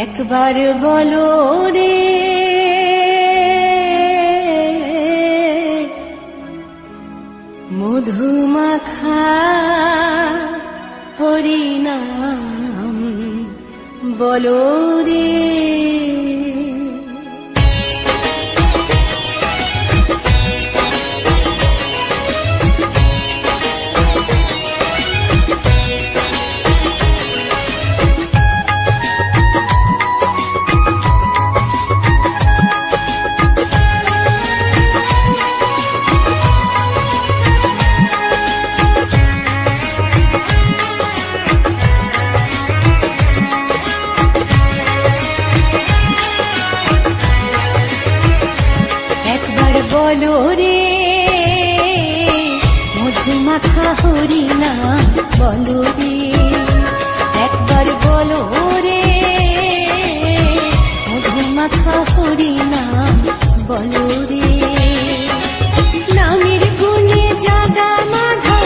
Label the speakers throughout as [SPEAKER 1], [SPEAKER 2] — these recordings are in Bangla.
[SPEAKER 1] একবার বলো রে মধুমাখা হরিনাম বলো রে। বলো রে মধুমাখা হরিনাম বলো রে, একবার বলো রে মধুমাখা হরিনাম বলো রে। নামের গুণে জাগা মাধা,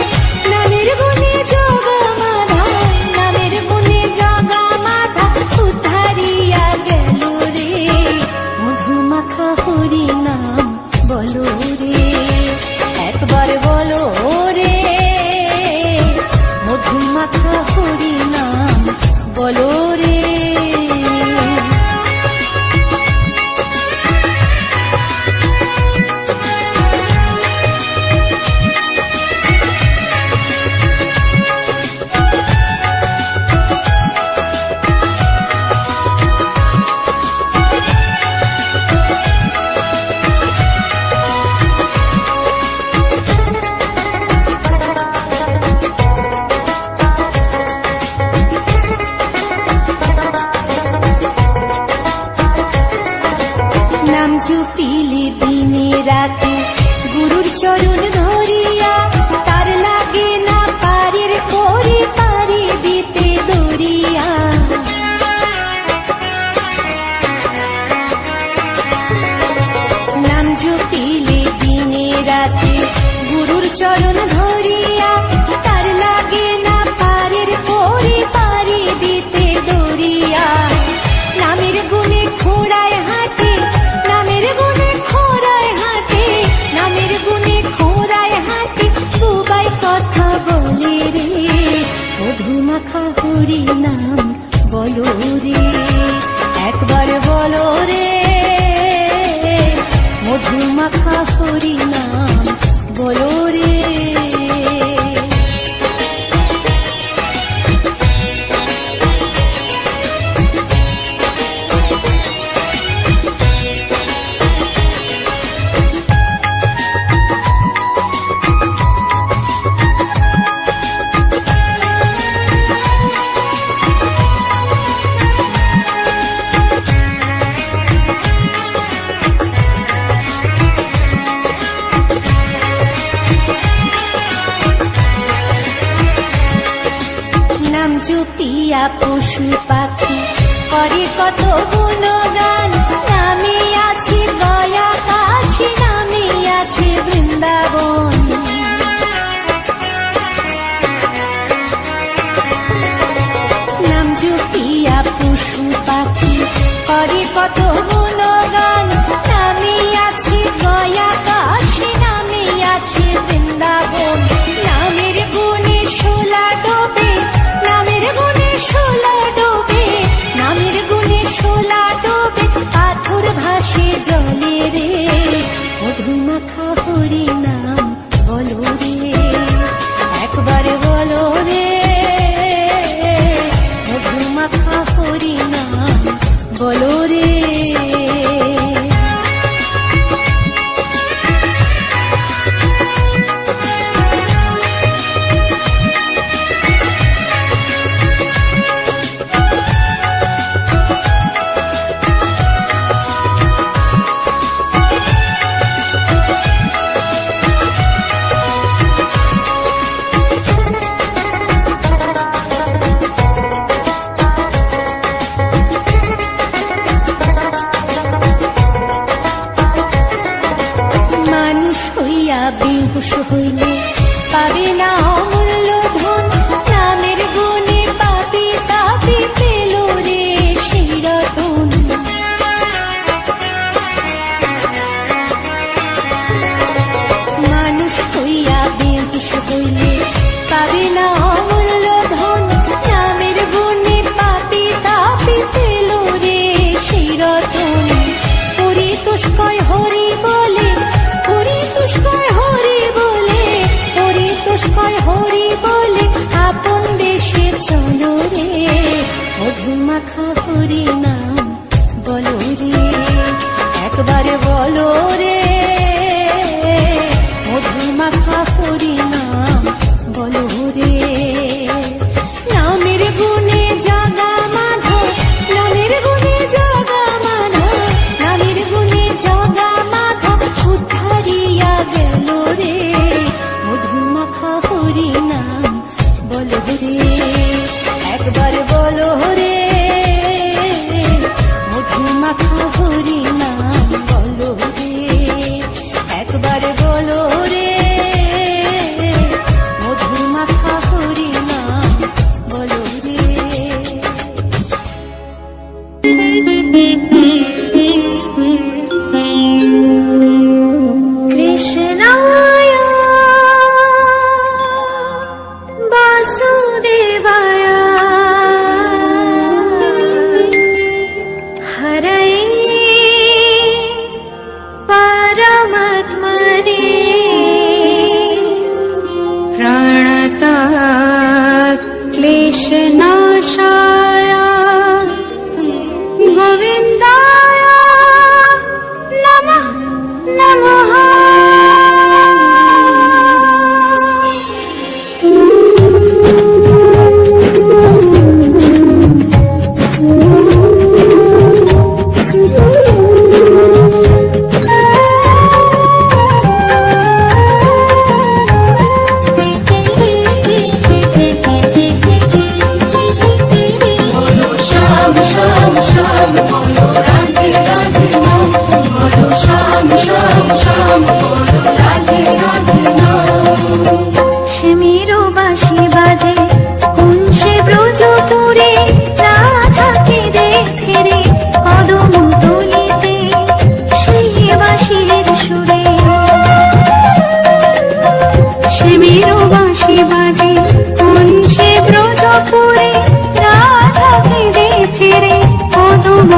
[SPEAKER 1] নামের গুণে জগা মাধা, নামের গুণে জাগা মাধা উদ্ধারিয়া গেল রে মধুমাখা হরিনাম বলো রে, একবার বলো রে মধুমাখা হরিনাম বলো রে। জুপিলে দিনে রাতে গুরুর চরণ ধরিয়া, তার লাগে না পারের পরে পারি দিতে দরিয়া। নাম জুপিলে দিনে রাতে গুরুর চরণ ধরিয়া, তার লাগে না পারের পরে পারি দিতে দরিয়া। নামের গুণে খোড়ায় হাতে, নামের গুণে খোড়ায় হাতে, নামের গুণে খোড়ায় হাতে বুবাই কথা বলে রে মধুমাখা হরিনাম বলো রে, একবার বলো রে মধুমাখা হরিনাম বলো রে। জুপিয়া পশু পাখি করে কত গুণগান, নামে আছে গয়া কাশী, নামে আছে বৃন্দাবন। নাম জুপিয়া পশু পাখি করে কত গুণগান, নামে আছে গয়া কাশী, নামে আছে বৃন্দাবন। নামের গুণে শোলা ডোবে, নামের গুণে শোলা ডোবে, নামের গুণে শোলা ডোবে, পাথর ভাসে জলে রে মধুমাখা হরিনাম মাখা হরি নাম বলো রে, একবারে বলো রে, মধু মাখা হরি নাম বলো রে। নামের গুণে জাগা মাধব, নামের গুণে জাগা মাধব, নামের গুণে জাগা মাধব উদ্ধারিয়া গেল রে, মধু মাখা হরি নাম বলো রে, একবার বলো রে, মধু মাখা হরি নাম বলো রে, একবার বলো রে, মধু মাখা হরি নাম বলো রে।
[SPEAKER 2] কৃষ্ণায় বাসুদেবায় হরয়ে পরমাত্মনে প্রণতাৎ ক্লেশনাশায় গোবিন্দায় নমঃ নমঃ। শ্যামেরও বাঁশি বাজে কোন সে ব্রজপুরে, রাধাকে দেখে রে কদম তলিতে সেই বাঁশির সুরে। শ্যামেরও বাঁশি বাজে কোন সে ব্রজপুরে, রাধাকে দেখে রে কদম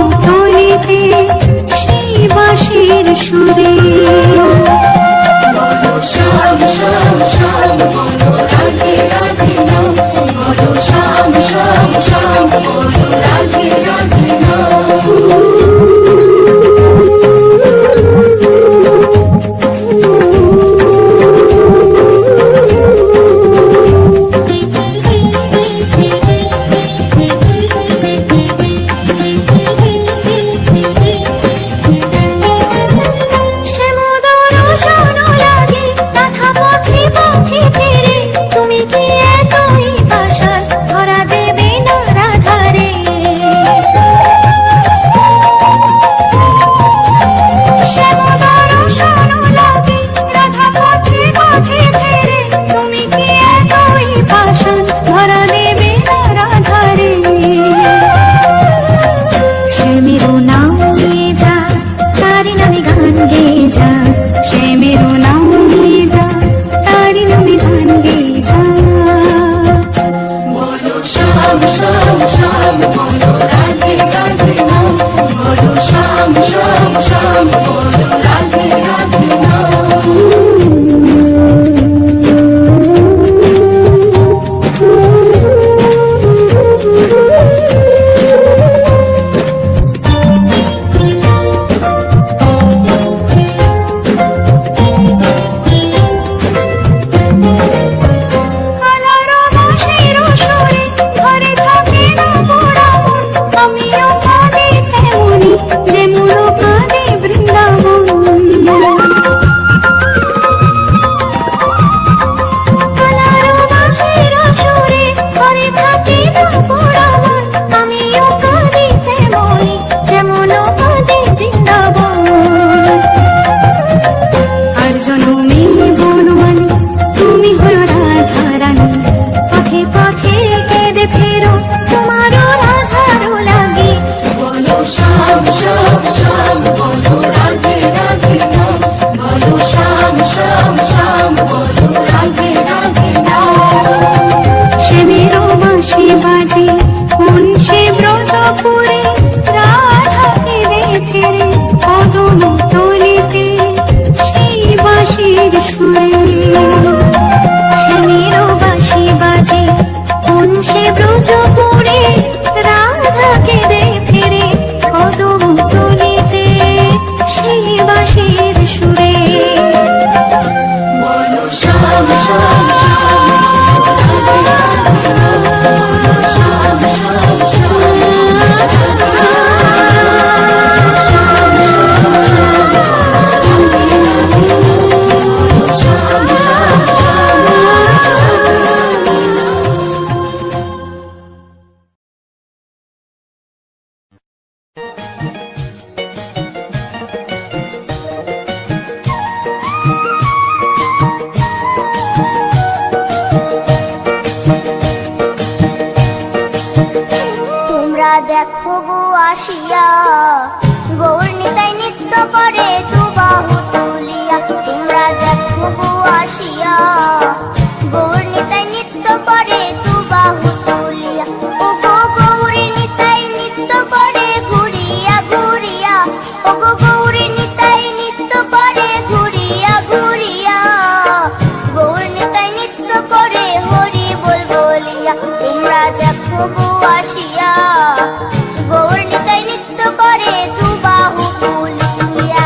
[SPEAKER 3] তোমরা দেখো গো আসিয়া গৌর নিতাই নৃত্য করে দুবাহু তুলিয়া। তোমরা দেখো গো আসিয়া গৌর নিতাই নৃত্য করে দুবাহু তুলিয়া। ও গো গৌর নিতাই নৃত্য করে ঘুরিয়া ঘুরিয়া। ও গো গৌর নিতাই নৃত্য করে ঘুরিয়া ঘুরিয়া। গৌর নিতাই নৃত্য করে হরি বল বলিয়া। তোমরা দেখো গো আসিয়া গৌর নিতাই নৃত্য করে দুবাহু তুলিয়া।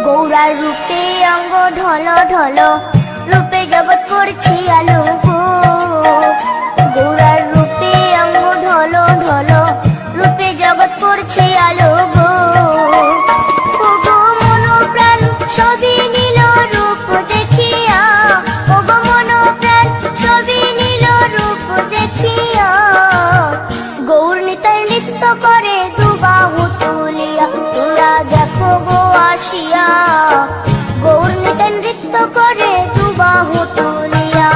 [SPEAKER 3] গৌরার রূপে অঙ্গ ঢল ঢল রূপে জগৎ করছি আলো গো। গৌরার রূপে অঙ্গ ঢল ঢল রূপে জগৎ করছি আলো গো। ও গো মন প্রাণ সবই নীল রূপ দেখিয়া। ও গো মন প্রাণ সবই নীল রূপ দেখিয়া। গৌর নিতাই নৃত্য করে দুবাহু তুলিয়া। তোমরা দেখো গো আসিয়া গৌর নিতাই নৃত্য করে দুবাহু তুলিয়া।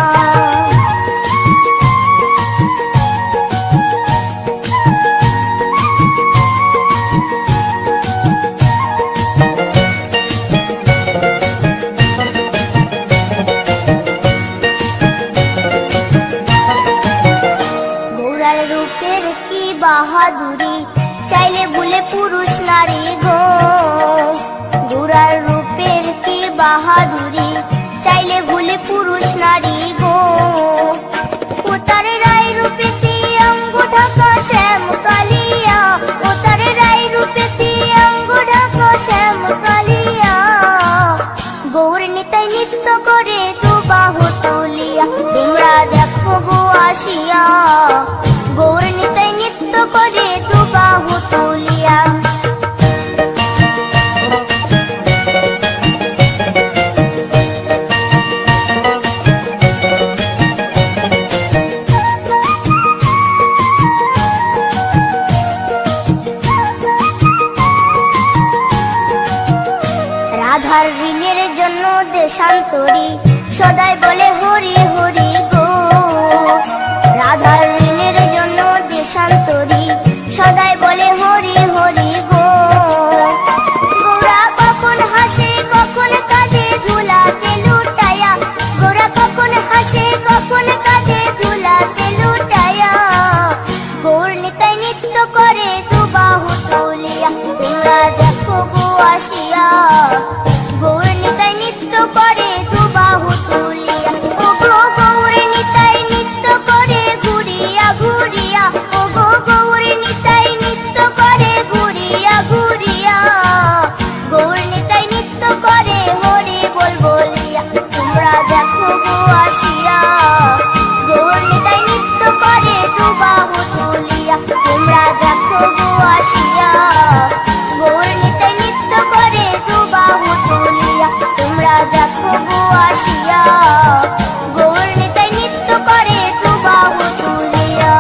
[SPEAKER 3] গৌরার রূপের কি বাহাদুরি চাইলে ভুলে পুরুষ নারী গো। গৌরার রূপের কি বাহাদুরি চাইলে ভুলে পুরুষ নারী গো। ও তার রায় রূপেতে অঙ্গ ঢাকা শ্যাম কালিয়া। ও তার রায় রূপেতে অঙ্গ ঢাকা শ্যাম কালিয়া। গৌর নিতাই নৃত্য করে দুবাহু তুলিয়া। তোমরা দেখো গো আসিয়া গৌর নিতাই নৃত্য করে দুবাহু তুলিয়া। রাধার ঋণের জন্য দেশান্তরী সদাই বলে হরি হরি গো। রাধার ঋণের জন্য দেশান্তরী সদাই বলে হরি হরি গো। গৌরা কখন হাসে কখন কাঁদে ধুলাতে লুটায়া। গৌরা কখন হাসে কখন কাঁদে ধুলাতে লুটায়া। গৌর নিতাই নৃত্য করে দুবাহু তুলিয়া। তোমরা দেখো গো আসিয়া গৌর নিতাই নৃত্য করে দুবাহু তুলিয়া। ও গো গৌর নিতাই নৃত্য করে ঘুরিয়া ঘুরিয়া। ও গো গৌর নিতাই নৃত্য করে ঘুরিয়া ঘুরিয়া। গৌর নিতাই নৃত্য করে হরি বল বলিয়া। তোমরা দেখো গো আসিয়া গৌর নিতাই নৃত্য করে দুবাহু তুলিয়া। তোমরা দেখো গো আসিয়া গৌর নিতাই নৃত্য করে দুবাহু তুলিয়া। তোমরা দেখো গো আসিয়া গৌর নিতাই নৃত্য করে দুবাহু তুলিয়া।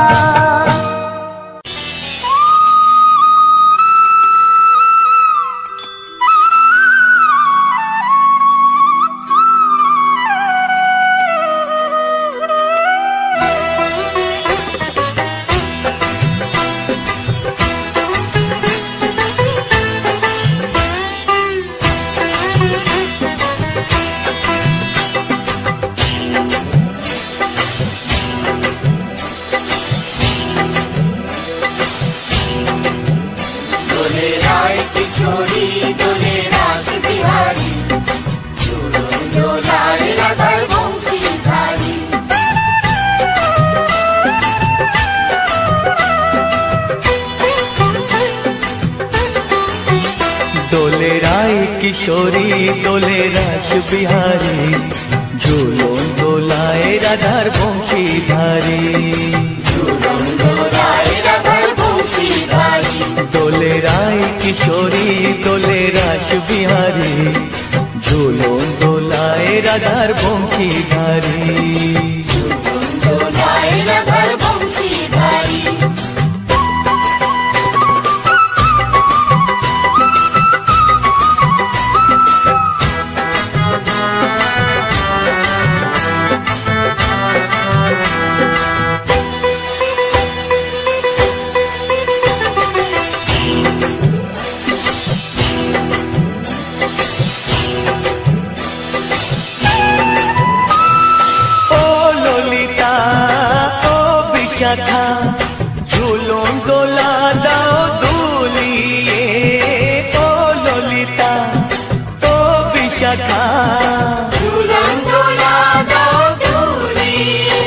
[SPEAKER 4] দোলে রায় কিশোরী দোলে রাস বিহারী ঝুলন দোলায় রাধার বংশীধারী। দোলে রায় কিশোরী দোলে রাস বিহারী ঝুলন দোলায় রাধার বংশীধারী। বিশাখা ঝুলন দোলা দাও দুলিয়ে ও ললিতা ও বিশাখা ঝুলন দোলা দাও দুলিয়ে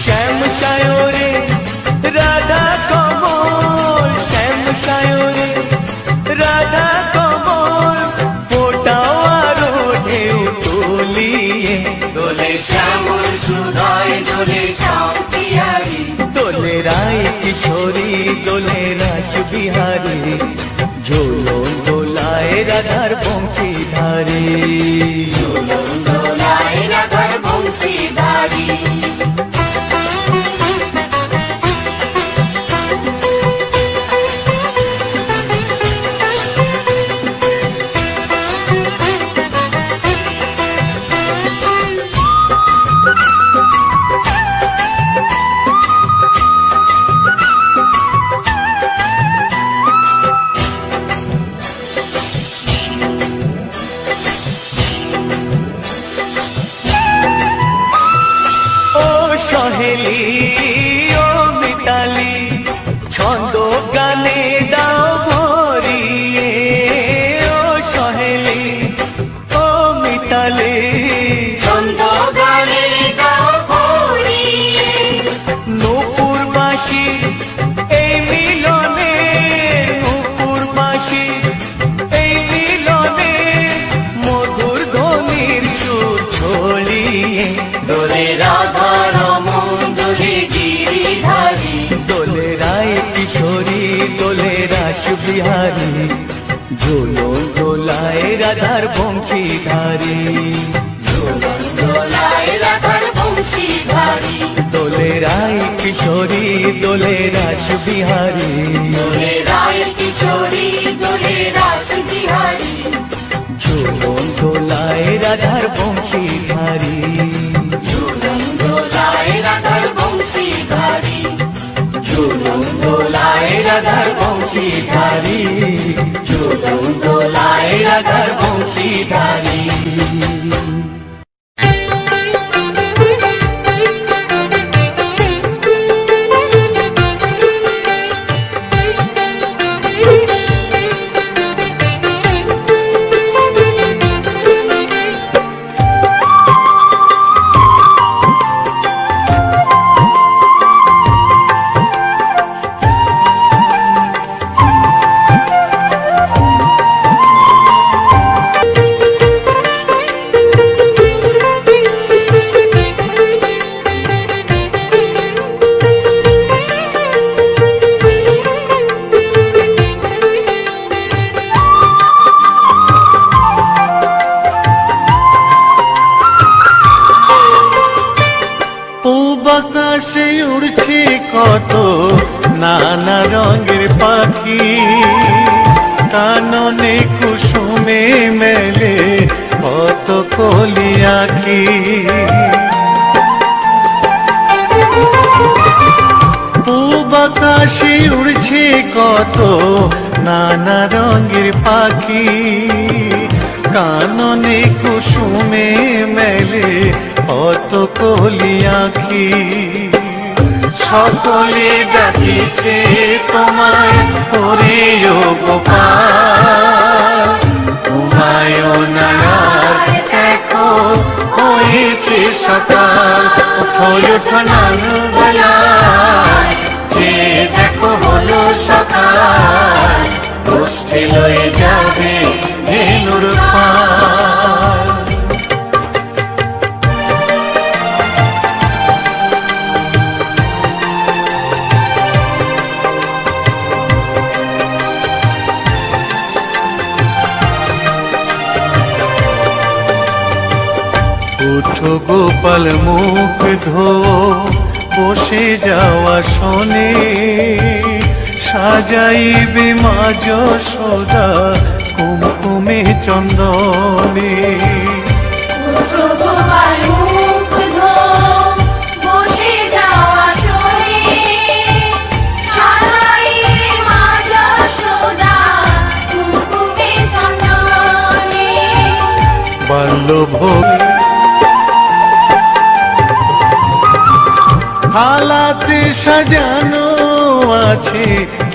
[SPEAKER 4] শ্যাম সায়রে রাধা কমল শ্যাম সায়রে রাধা কমল ফোটাও আরো ঢেউ তুলিয়ে দোলে শ্যামল সুধায় দোলে শান্তিহারি দোলে রায় কিশোরী দোলে রাস বিহারী ঝোলন দোলায় রাধার বংশীধারী ঝোলন দোলায় রাধার বংশীধারী সহেলি ও মিতালি ছন্দ গানে দাও ভরিয়ে ও সহেলি ও মিতালি ছন্দ গানে দাও ভরিয়ে নূপুর বাঁশি এই মিলনে নূপুর বাঁশি এই মিলনে মধুর ধ্বনির সুর ছড়িয়ে দোলে রাধা দোলে রায় কিশোরী দোলে রাস বিহারী ঝোলন দোলায় রাধার বংশীধারী ঝোলন দোলায় রাধার বংশীধারী দোলে রায় কিশোরী দোলে রাস বিহারী দোলে রায় কিশোরী দোলে রাস বিহারী ঝোলন দোলায় রাধার বংশীধারী ঝোলন দোলায় রাধার বংশীধারী ঝোলন দোলায় রাধার বংশীধারী ঝোলন দোলায় রাধার বংশীধারী
[SPEAKER 5] আকাশে উড়ছে কত নানা রঙের পাখি কাননে কুসুমে মেলে কত কলি আঁখি পূব আকাশে উড়ছে কত নানা রঙের পাখি কাননে কুসুমে মেলে কত কলি আঁখি সকলে ডাকিছে তোমায় ওরে ও গোপাল তোমায় নায়ার দেখো হয়েছে সকাল ওঠো নানু বেলায় যে দেখো হলো সকাল গোষ্ঠী লয়ে যাবে ধেনুর পাল উঠো গোপাল মুখ ধো বসে যাওয়া শোনে সাজাইবে মা যশোদা কুমকুমে চন্দনে
[SPEAKER 2] উঠো গোপাল মুখ ধো বসে যাওয়া শোনে সাজাইবে মা যশোদা কুমকুমে চন্দনে
[SPEAKER 5] বাল্যভোগ থালা হাতে সাজানো আছে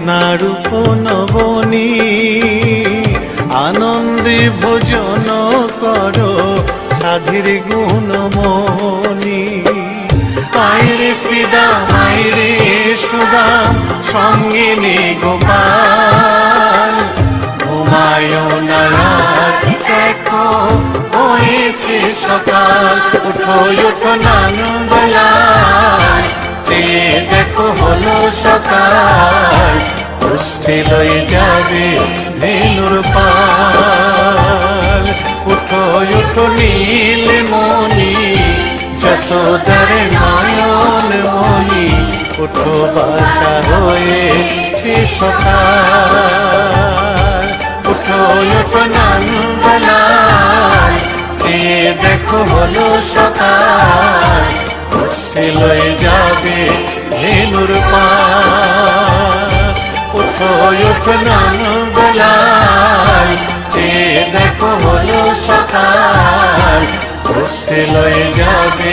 [SPEAKER 5] নারূপ নবনী, আনন্দে ভোজন করো সাধীর গুণমণি। আইরে শ্রীদাম আইরে সুদাম সঙ্গে নে গোপাল, ঘুমায় না রাত দেখো হয়েছে সকাল। উঠো উঠো নানবেলায় চেয়ে দেখো হলো সকাল, উষ্ঠে লয়ে যাবে ধেনুর পাল। উঠো উঠো নীলমণি যশোদার নয়ন মণি, উঠো বাছা হয়েছে সকাল। উঠো উঠো নানবেলায় চেয়ে দেখো হলো সকাল, উষ্ঠে লয়ে যাবে ধেনুর পাল। উঠো উঠো নানবেলায় চেয়ে দেখো হলো সকাল, উষ্ঠে লয়ে যাবে